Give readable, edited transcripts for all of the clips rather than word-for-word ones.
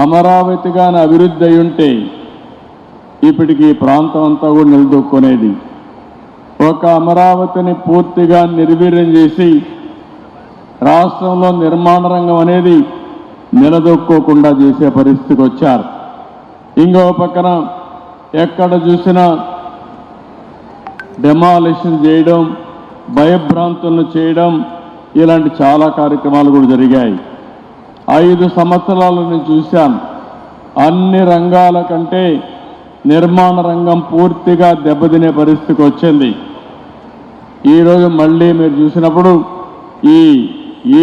అమరావతిగానే అభివృద్ధి అయి ఉంటే ఇప్పటికి ఈ ప్రాంతం అంతా కూడా నిలదొక్కునేది. ఒక అమరావతిని పూర్తిగా నిర్వీర్యం చేసి రాష్ట్రంలో నిర్మాణ రంగం అనేది నిలదొక్కోకుండా చేసే పరిస్థితికి వచ్చారు. ఇంకో పక్కన ఎక్కడ చూసినా డెమాలిషన్ చేయడం, భయభ్రాంతులను చేయడం, ఇలాంటి చాలా కార్యక్రమాలు కూడా జరిగాయి. 5 సంవత్సరాలు నేను చూశాను. అన్ని రంగాల కంటే నిర్మాణ రంగం పూర్తిగా దెబ్బతినే పరిస్థితికి వచ్చింది. ఈరోజు మళ్ళీ మీరు చూసినప్పుడు ఈ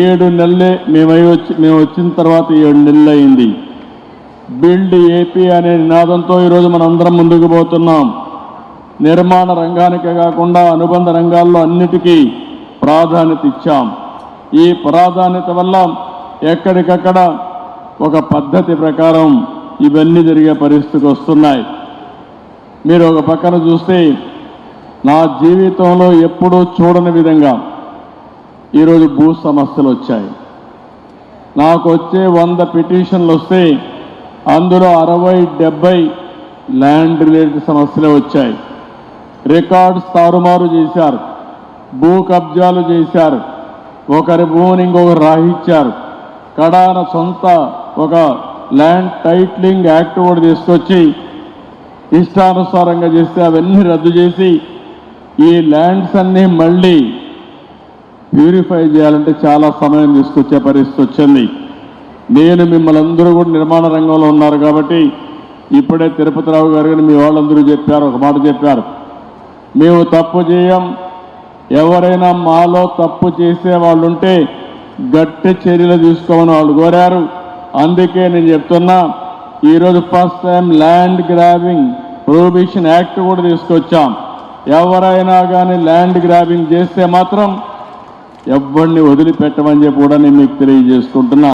7 నెలలే మేము వచ్చిన తర్వాత 7 నెలలు అయింది. బిల్డ్ ఏపీ అనే నినాదంతో ఈరోజు మనందరం ముందుకు పోతున్నాం. నిర్మాణ రంగానికే కాకుండా అనుబంధ రంగాల్లో అన్నిటికీ ప్రాధాన్యత ఇచ్చాం. ఈ ప్రాధాన్యత వల్ల ఎక్కడికక్కడ ఒక పద్ధతి ప్రకారం ఇవన్నీ జరిగే పరిస్థితికి వస్తున్నాయి. మీరు ఒక పక్కన చూస్తే నా జీవితంలో ఎప్పుడూ చూడని విధంగా ఈరోజు భూ సమస్యలు వచ్చాయి. నాకు వచ్చే 100 పిటిషన్లు వస్తే అందులో 60-70 ల్యాండ్ రిలేటెడ్ సమస్యలే వచ్చాయి. రికార్డ్స్ తారుమారు చేశారు, భూ కబ్జాలు చేశారు, ఒకరి భూమిని ఇంకొకరు రాహించారు. కడాన సొంత ఒక ల్యాండ్ టైటిలింగ్ యాక్ట్ కూడా తీసుకొచ్చి ఇష్టానుసారంగా చేస్తే అవన్నీ రద్దు చేసి ఈ ల్యాండ్స్ అన్నీ మళ్ళీ ప్యూరిఫై చేయాలంటే చాలా సమయం తీసుకొచ్చే పరిస్థితి వచ్చింది. నేను మిమ్మల్ని అందరూ కూడా నిర్మాణ రంగంలో ఉన్నారు కాబట్టి ఇప్పుడే తిరుపతిరావు గారు కానీ మీ వాళ్ళందరూ చెప్పారు, ఒక మాట చెప్పారు, మేము తప్పు చేయం, ఎవరైనా మాలో తప్పు చేసే వాళ్ళు ఉంటే గట్టి చర్యలు తీసుకోమని వాళ్ళు కోరారు. అందుకే నేను చెప్తున్నా, ఈరోజు first time land grabbing prohibition act కూడా తీసుకొచ్చాం. ఎవరైనా కానీ ల్యాండ్ గ్రాబింగ్ చేస్తే మాత్రం ఎవరిని వదిలిపెట్టమని చెప్పి కూడా నేను మీకు తెలియజేసుకుంటున్నా.